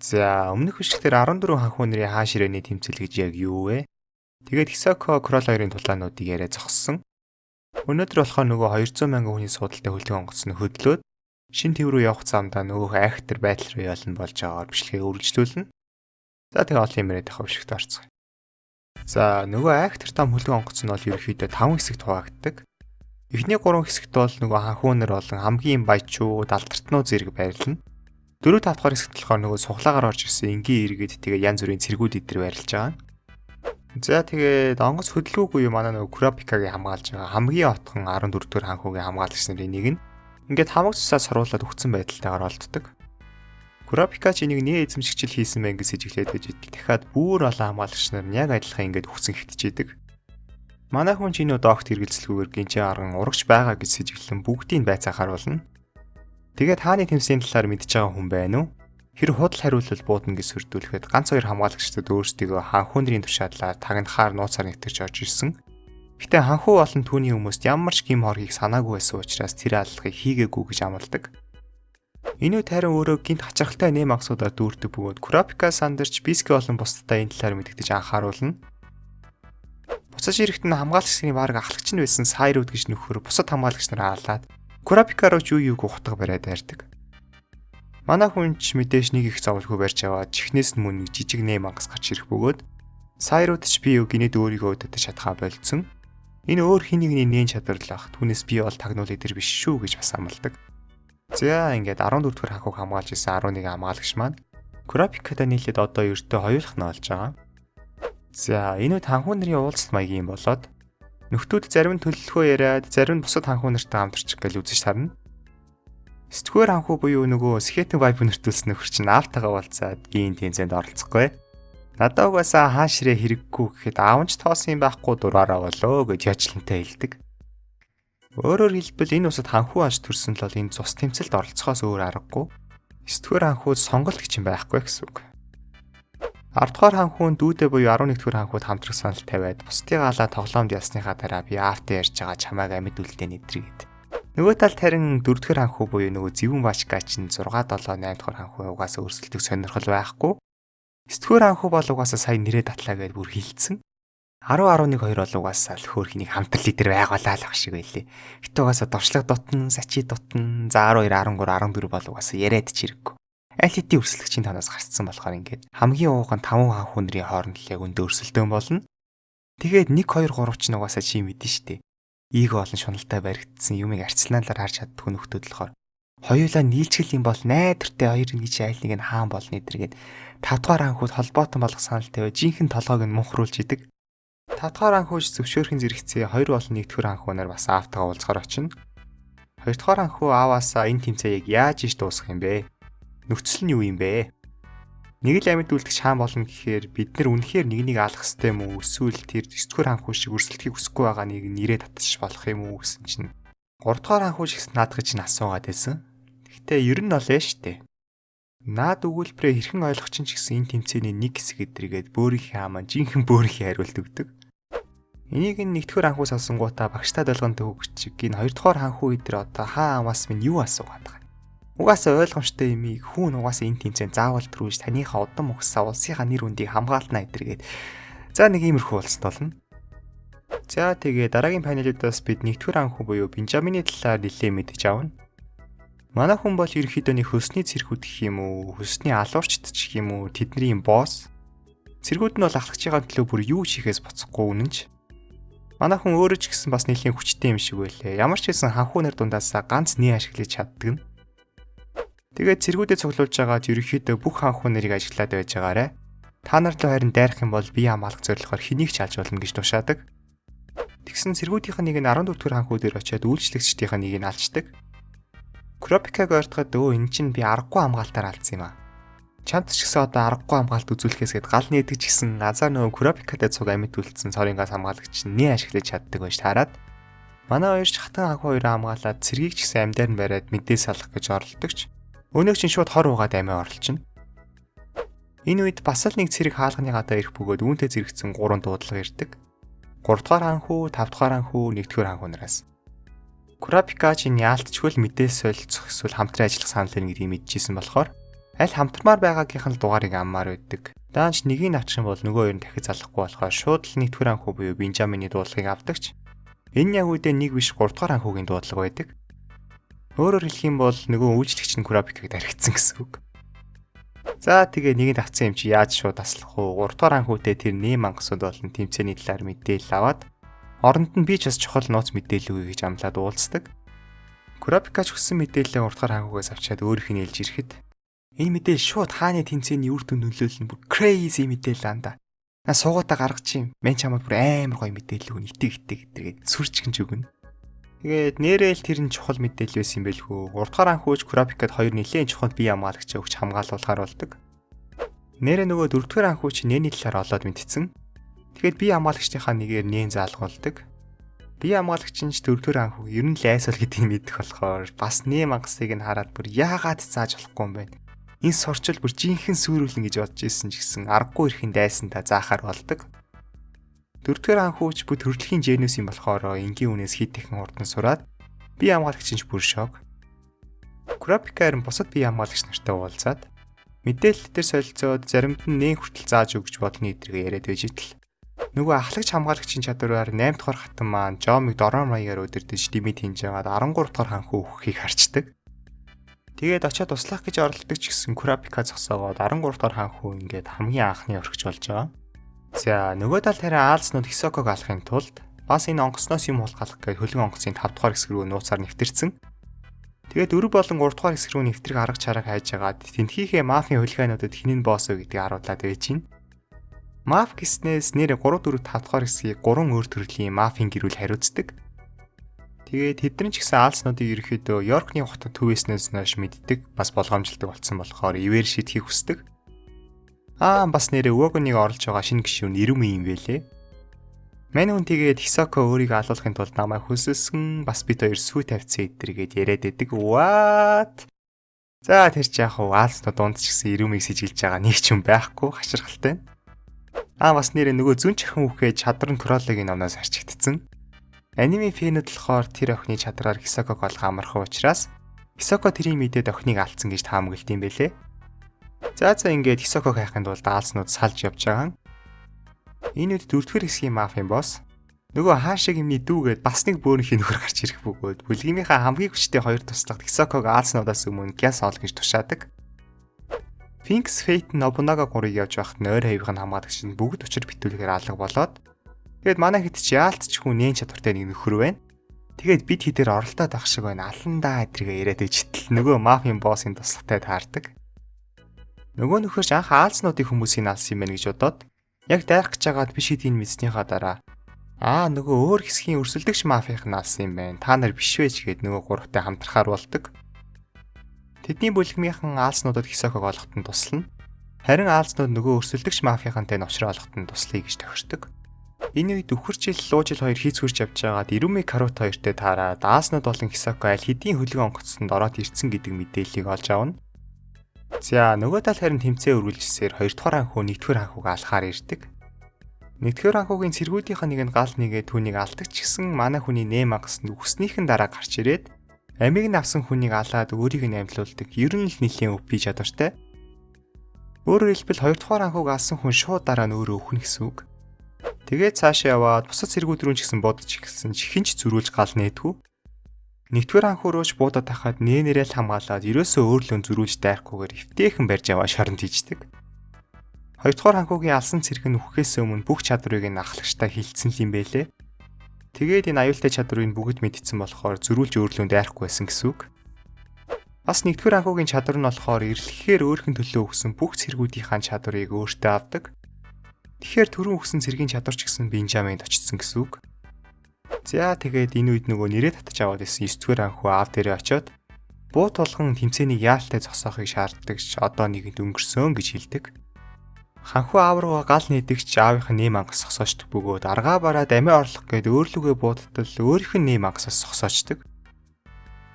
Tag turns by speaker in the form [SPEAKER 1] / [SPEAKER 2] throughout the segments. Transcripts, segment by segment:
[SPEAKER 1] За өмнөх бичлэгтэр 14 ханхуу нарын хаан ширээний тэмцэл гэж яг юу вэ? Тэгээд Хисако Кроллерын тулаануудыг яриа зогссон. Өнөөдөр болохоор нөгөө 200 мянган хүний суудалтай хөлтгөн онгоцны хөдлөөд шин төв рүү явах замдаа нөгөө айхтар байдал руу ялна болж байгаагаар бичлэгээ үргэлжлүүлнэ. За тэгээ олон юм яриад байгаа бичлэгт орцгоё. За нөгөө айхтар там хөлтгөн онгоц нь бол ерөнхийдөө 5 хэсэгт хуваагддаг. Эхний 3 хэсэгт бол нөгөө ханхуу нар болон хамгийн баячууд, алдартнуу зэрэг байрлана. 4-5 дахь хэсэгт болохоор нөгөө суглаагаар орж ирсэн энгийн иргэд тэгээ янз бүрийн цэргүүд идэр байрлаж байгаа. За тэгээд онгоц хөдөлгөөгүй манай нөгөө Курапикагийн хамгаалж байгаа хамгийн отхон 14 дугаар ханхуугийн хамгаалагч нарын нэг нь ингээд хамаг цусаа саруулаад өгцөн байдалтайгаар олддог. Курапика ч энийг нээ эзэмшигчл хийсэн мэн гэж сэжиглээд байж идэл дахиад бүр олон хамгаалагч нар нь яг адилхан ингээд өгцөн хөвтчихийдэг. Манай хүн ч энэ удаагт хэрэгэлцэлгүйгээр гинжээ арган урагш байгаа гэж сэжиглэн бүгдийг байцаахаар болно. Тэгээд хааны тэмцээний талаар мэдж байгаа хүн байна уу? Хэр худал хариулбал буудна гэж сүрдүүлэхэд ганц хоёр хамгаалагчдад өөрсдийгөө ханхуу нарын тушаалаар тагнахаар нууцаар нэвтэрч орж ирсэн. Гэтэ ханхуу болон түүний хүмүүст ямар ч гим хоргийг санаагүй байсан учраас тэр аллагыг хийгээгүй гэж амладаг. Энэ үед харин өөрөө гинт хачирхалтай нэм агсуудаар дүүрдэг бөгөөд Курапика сандарч Биске болон бусдаа энэ талаар мэдгэж анхааруулна. Буцаж ирэхэд нь хамгаалагчдын баг ахлагч нь байсан Сайрууд гэж нөхөр бусад хамгаалагч нараа алаад Курапика руу юу юуг ухтаг бариад байрдаг. Манай хүн ч мэдээж нэг их зовлгүй барьж аваад чихнээс нь мөн жижиг нэм ангас гарч ирэх бөгөөд Сайрууд ч би юу гинэд өөрийгөө өдөж чадхаа болцсон. Энэ өөр хин нэгний нээн чадварлах түүнээс би бол тагнуул идэр биш шүү гэж бас амладаг. За ингээд 14 дугаар ханхуг хамгаалж исэн 11 хамгаалагч маань Курапикатай нийлээд одоо ердөө хоёулах нь болж байгаа. За энэ үед ханхуу нарын уулзалт маягийн болоод нөхдүүд зарим нь төлөвлөгөө яриад зарим нь бусад ханхуу нартай хамтарч гэл үзэж сарна. Сэтгүүр ханхуу буюу нөгөө скетинг вайп нэртүүлсэн нөхөр чинь аавтайгаа уулзаад гин тэнцэнд оролцохгүй. Надад угаасаа хаан ширээ хэрэггүй гэхэд аавч тоосон юм байхгүй дураараа болоо гэж яжлантай хэлдэг. Өөрөөр хэлбэл энэ усад ханхуу аж төрсөн л бол энэ цус тэмцэлд оролцохоос өөр аргагүй. Сэтгүүр ханхууд сонголт гэж юм байхгүй гэсэн үг. 10 дугаар ханхуун дүүдэ буюу 11 дугаар ханхууд хамтрах санал тавиад бусдыг алаа тоглоомд ясныхаа дараа би аавтай ярьж байгаа чамайг амьд үлдээ нэдрээд. Нөгөө талд харин 4 дугаар ханхуу буюу нөгөө зэвүүн баачгаа чинь 6 7 8 дугаар ханхуу угаасаа өрсөлдөх сонирхол байхгүй. 9 дугаар ханхуу бол угаасаа сая нэрээ татлаа гэдээ бүр хилцсэн. 10 11 2 бол угаасаа л хөөхнийг хамтрал лидер байгуулаа л ах шиг байлээ. Гэтэ угаасаа дорчлог дотн, сачи дотн, за 12 13 14 бол угаасаа яриад ч хэрэггүй. Аль хэдийн өрсөлдөгчийн танаас гарцсан болохоор ингээд хамгийн ууган 5 ханхуу нарын хооронд л яг өндөө өрсөлдөөн болно. Тэгээд 1 2 3 ч угаасаа чи мэдэн штэ. Ийг олон шуналтай баригдсан юмыг арцлаалаар харж чаддгүй нөхдүүд болохоор хоёулаа нийлчгэл юм бол найдвартай хоёр нэг айл нэг нь хаан болно эдэргээд 5 дугаар ханхууд холбоотон болох санал тавиа жинхэнэ толгойг нь мунхруулж идэг. 5 дугаар ханхууч зөвшөөрхийн зэрэгцээ 2 болон 1 дугаар ханхуу нар бас аавтайгаа уулзахаар очино. 2 дугаар ханхуу ааваасаа энэ тэмцээг яаж иш дуусгах юм бэ? Нөхцөл нь юу юм бэ? Нэг л амьд үлдэх хаан болно гэхээр бид нар үнэхээр нэгнийг алах ёстой юм уу? Эсвэл тэр 9 дугаар ханхуу шиг өрсөлдөхийг хүсэхгүй байгаа нэг нэрээ татчих болох юм уу гэсэн чинь 3 дугаар ханхууч гэсэн наадах чинь асуугаад байсан. Гэхдээ ер нь олоо штэ. Наад өгүүлбэрээ хэрхэн ойлгох чинь ч гэсэн энэ тэмцээний нэг хэсэг эдрэгээд бөөрийнхээ хаамаа жинхэнэ бөөрийнхээ хариулт өгдөг. Энийг 1 дугаар ханхуу салсангуудаа багштад ойлгонтой хөгжиг энэ 2 дугаар ханхуу эдэр одоо хаа амаас минь юу асуугаад байгаа. Угаасаа ойлгомжтой юмыг хүн угаасаа энэ тэмцээнд заавал төрүүлж таныхаа удам ухсаа улсынхаа нэр хүндийг хамгаалтна эдэргээд за нэг иймэрхүү уулзалт болно. За тэгээ дараагийн панелудаас бид 1 дугаар ханхуу буюу Бенжамины талаар нэлээд мэдэж авна. Манай хүн бол ерөнхийдөө нэг хөсний цэргүүд гэх юм уу, хөсний алуурчд ч гэх юм уу, тэдний босс. Цэргүүд нь бол ахлагчийн төлөө бүр юу хийхээс боцохгүй үнэнч. Манай хүн өөрөө ч гэсэн бас нэлээд хүчтэй юм шиг байлээ. Ямар ч байсан ханхуу нар дундаасаа ганц нээ ашиглаж чаддаг нь. Тэгээд цэргүүдэд цуглуулж байгаад ерөнхийдөө бүх ханхуу нарыг ажиглаад байж байгаарэ. Та нар л харин дайрах юм бол бие хамгаалах зорилгоор хэнийг ч алж болно гэж тушаадаг. Тэгсэн цэргүүдийнх нь нэг нь 14 дугаар ханхуу дээр очиад үйлчлэгчдийнх нь нэг нь алждаг. Курапикаг ойртоход энэ чинь би аргагүй хамгаалтаар алдсан юм аа. Чамд ч гэсэн одоо аргагүй хамгаалт үзүүлэхээс гээд гал нээдэг ч гэсэн назаа нөгөө Курапикатай цуг амьд үлдсэн цорын газ хамгаалагч нь нээ ашиглаж чаддаг байж таарад. Манай хоёр ч хатан ханхуу хоёроо хамгаалаад цэргийг ч гэсэн амьдаар нь бариад мэдээ салах гэж оролдогч. Өнөөг чинь шууд хор угаад амиа оролцно. Энэ үед бас л нэг цэрэг хаалганы гадаа ирэх бөгөөд үүнтэй зэрэгцэн 3 дуудлага ирдэг. 3 дугаар ханхуу, 5 дугаар ханхуу, 1 дугаар ханхуу нараас. Курапика чинь яалтчгүй л мэдээ солилцох эсвэл хамтран ажиллах санал ирнэ гэдгийг мэдчихсэн болохоор аль хамтармаар байгаагийнх нь дугаарыг аммаар байдаг. Даанч нэгийг авчих юм бол нөгөө хоёр нь дахиж залахгүй болохоор шууд л нэгдүгээр анхуу буюу Бенжамины дуудлагыг авдагч. Энэ яг үедээ нэг биш 3 дугаар анхуугийн дуудлага байдаг. Өөрөөр хэлэх юм бол нөгөө үйлчлэгч нь Курапикаг даригдсан гэсэн үг. За тэгээ нэгийг авсан юм чи яаж шууд таслах вэ? 3 дугаар анхуутай тэр нэм ангасууд болон тэмцээний талаар мэдээлэл аваад оронд нь би ч бас чухал нууц мэдээлэл өгье гэж амлаад уулздаг. Курапикач хүссэн мэдээлэлээ 3 дугаар анхуугаас авчаад өөрийнх нь ээлж ирэхэд энэ мэдээлэл шууд хааны тэмцээний үр дүнд нөлөөлнө бүр crazy мэдээлэл андаа. На суугатаа гаргаж юм. Мен чамд бүр амар гоё мэдээлэл өгнө. Итэг гэдэргээд сүрчгэнж өгнө. Тэгээд нэрэл тэр нь чухал мэдээлэл байсан юм байлгүй. 3 дугаар анхууч Курапикад хоёр нэлийн чухал бие хамгаалагч өгч хамгаалуулахаар болдог. Нэрээ нөгөө 4 дугаар анхууч нээний талаар олоод мэдтсэн. Тэгээд бие хамгаалагчдынхаа нэгээр нээн заалгуулдаг. Бие хамгаалагч нь 4 дугаар анхуу ер нь л айсвал гэдгийг мэдэх болохоор бас нэм ангасыг нь хараад бүр яагаад зааж болохгүй юм бэ? Энэ сурчил бүр жинхэнэ сүрүүлэн гэж бодож ирсэн ч гэсэн аргагүй ирэхэн дайсантаа заахаар болдог. 4 дугаар анхууч бүх төрөлхийн генус юм болохоор энгийн үнээс хит ихэнх урдан сураад бие хамгаалагч нь бүр шок. Курапикаар нь бусад бие хамгаалагч нартай уулзаад мэдээлэл дээр солилцоод заримд нь нээн хүртэл зааж өгч болно гэдгийг яриад байж итэл. Нөгөө ахлагч хамгаалагчийн чадвараар 8 дугаар хатан маань Жомиг дороо маягаар өдөрдөж димит хийж байгаад 13 дугаар анхуу өгөхийг харцдаг. Тэгээд очиод туслах гэж оролддог ч гэсэн Курапика зогсоогоод 13 дугаар ханхуу ингээд хамгийн анхны орхиж болж байгаа. За нөгөө тал тарай Аалзнууд Хисоког алахын тулд бас энэ онгоцноос юм хулгайлах гэж хөлөг онгоцын 5 дугаар хэсэг рүү нууцаар нэвтэрсэн. Тэгээд 4 болон 3 дугаар хэсэг рүү нэвтрэх арга чараг хайж агаад тэнхийнхээ мафийн хулигайнуудад хинэн босс вэ гэдгийг харуулад байж гин. Маф гэснээс нэр 3 4 5 дугаар хэсгийг 3 өөр төрлийн мафийн гэрүүл хариуцдаг. Тэгээд тэдний ч гэсэн Аалзнуудыг ерөөхдөө Йоркны хотод төвөөснөөс хойш мэддэг, бас болгоомжлдог болсон болохоор ивэр шийдэхийг хүсдэг. Бас нэрээ Уогоныг орлож байгаа шинэ гишүүн Ирүми юм байлээ. Мань хүн тэгээд Хисоко өөрийгөө алуулахын тулд намайг хүсэлсэн, бас бид хоёр сүү тавьцсан эдэргээд яриад байдаг. What? За тэр ч яг Аалзнууд дунд ч гэсэн Ирүмиг сэжилж байгаа нэг ч юм байхгүй хаширгалтай. Бас нэрээ нөгөө зүн чихэн үхээ чадвар нь Крологийн номноос харчигдсан. Аниме фэнүүд болохоор тэр охины чадраар Хисоког олох амархан учраас Хисоко тэрийн мэдээд охиныг алдсан гэж таамаглалт юм бэлээ. За ингээд Хисоког хайхын тулд Аалзнууд салж явж байгаа. Энэ үед 4-р хэсгийн мафийн босс нөгөө хаашиг юмний дүүгээд бас нэг бөөрийнхээ нөхөр гарч ирэх бөгөөд бүлгийнхаа хамгийн хүчтэй хоёр туслагт Хисоког Аалзнуудаас өмнө гяс оол гэж тушаадаг. Finks Fate Nobunaga 3-ыг явж байхад нойр хавийг нь хамгаалагч нь бүгд учир битүүлгээр алга болоод тэгээд манай хэд ч яалтч хүн нээн чадвартай нэг нөхөр байна. Тэгээд бид хідээр оролдоод авах шиг байна. Аландаа эдргээ яриад ичтэл нөгөө мафийн боссын туслагтай таардаг. Нөгөө нөхөр ч анх Аалзнуудын хүмүүсийг алсан юм байна гэж бодоод яг дайрах гэж байгаад биш гэдгийг мэдснийхаа дараа нөгөө өөр хэсгийн өрсөлдөгч мафийнх нь алсан юм байна. Та нар биш вэж гээд нөгөө гуравтай хамтрахаар болдог. Тэдний бүлгмийнхэн Аалзнуудад Хисоког олоход нь туслана. Харин Аалзнууд нөгөө өрсөлдөгч мафийнхантай новчроо олоход нь туслая гэж тохирдог. Энэ үед өвхөрчил луужил хоёр хийцгүрч явж байгаад Ирүми Карут хоёртой таараад Аалзнууд болон Хисоко аль хэдийн хөлөг онгоцсонд ороод ирсэн гэдэг мэдээллийг олж авна. За нөгөө тал харин тэмцээн үргэлжилсээр 2 дугаар анхуу 1 дугаар анхууг алхаар ирдэг. 1 дугаар анхуугийн цэргүүдийнх нь нэг нь гал нэгээ түүнийг алдаг ч гэсэн манай хүний нэм ангаснд үхснийхэн дараа гарч ирээд амийг нь авсан хүнийг алаад өөрийг нь амьдлуулдаг. Ер нь л нэлийн өвпи чадвартай. Өөрөөр хэлбэл 2 дугаар анхууг алсан хүн шууд дараа нь өөрөө өхнө гэсэн үг. Тэгээд цаашаа яваад бусад цэргүүд рүү ч гэсэн бодож эхэлсэн ч хинч зөрүүлж гал нээдгүү. 1 дугаар анхуу рууч буудаад тахад нээнэрэл хамгаалаад ерөөсөө өөрлөө зөрүүлж дайрахгүйгээр эвтэйхэн барьж аваа шоронд хийждэг. 2 дугаар анхуугийн алсан цэрэг нь үхэхээс өмнө бүх чадварыг нь ахлагчтай хилцсэн юм байлээ. Тэгээд энэ аюултай чадварыг бүгд мэдсэн болохоор зөрүүлж өөрлөө дайрахгүй байсан гэсэн үг. Бас 1 дугаар анхуугийн чадвар нь болохоор эрлэхээр өөрхөн төлөө өгсөн бүх цэргүүдийнхаа чадварыг өөртөө авдаг. Тэгэхээр түрүүн өгсөн цэргийн чадвар ч гэсэн Бенжаминд очсон гэсэн үг. За тэгээд энэ үед нөгөө нэрээ татаж аваад исэн 9 дугаар анхуу аав дээрээ очиод буу тулган тэмцээнийг яалттай зогсоохыг шаарддаг ч одоо нэгэнд өнгөрсөн гэж хэлдэг. Ханхуу аав руугаа гал нээдэгч аавынх нь нэм ангас зогсоочдөг бөгөөд аргаа бараад амиа орлох гээд өөрлөгөө буудтал өөрийнх нь нэм ангасаас зогсоочдөг.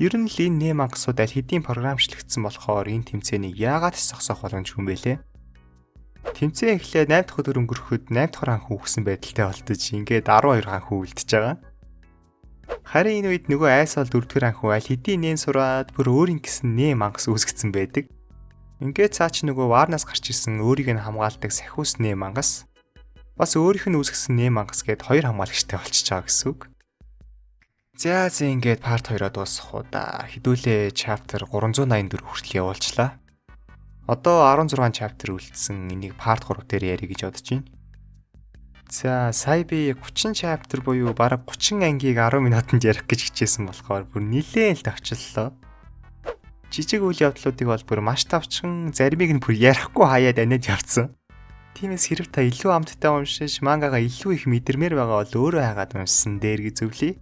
[SPEAKER 1] Ер нь л энэ нэм ангасууд аль хэдийн програмчлагдсан болохоор энэ тэмцээнийг яагаад ч зогсоох боломжгүй юм бэлээ. Тэмцээн эхлээд 8 дахь өдөр өнгөрөхөд 8 дахь анхуу өгсөн байдалтай болтож ингээд 12 анхуу үлдчихэж байгаа. Харин энэ үед нөгөө айсаал 4 дахь анхуу аль хэдийн нээн сураад бүр өөрийн гэсэн нэм ангас үүсгэсэн байдаг. Ингээд цаа чи нөгөө ваарнаас гарч ирсэн өөрийг нь хамгаалдаг сахиус нэм мангас бас өөрийнх нь үүсгэсэн нэм мангас гээд хоёр хамгаалагчтай болчихж байгаа гэсэн үг. За ингээд part 2-оо дуусах уу да. Хэдүүлээ chapter 384 хүртэл явуулчлаа. Одоо 16 chapter үлдсэн. Энийг part 3 дээр ярих гэж бодож байна. За сая би 30 chapter буюу бараг 30 ангийг 10 минутанд ярих гэж хичээсэн болохоор бүр нилээн л товчлоо. Жижиг үйл явдлуудыг бол бүр маш тавчхан, заримыг нь бүр ярихгүй хаяад аниад явцсан. Тиймээс хэрэг та илүү амттай уншиж, мангагаа илүү их мэдэрмээр байгаа бол өөрөө хайгаад уншсан дээр гэж зөвлөе.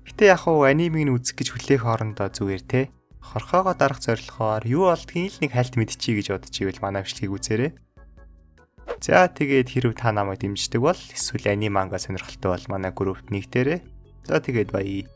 [SPEAKER 1] Гэтэ яг уу анимыг нь үзэх гэж хүлээх хоорондоо зүгээр те. Хорхоогоо дарах зорилгоор юу болдгийг л нэг хальт мэдчихье гэж бодож ивэл манай бичлэгийг үзээрэй. За тэгээд хэрв та намайг дэмждэг бол эсвэл аним манга сонирхолтой бол манай группт нэгтээрэй. За тэгээд баяа.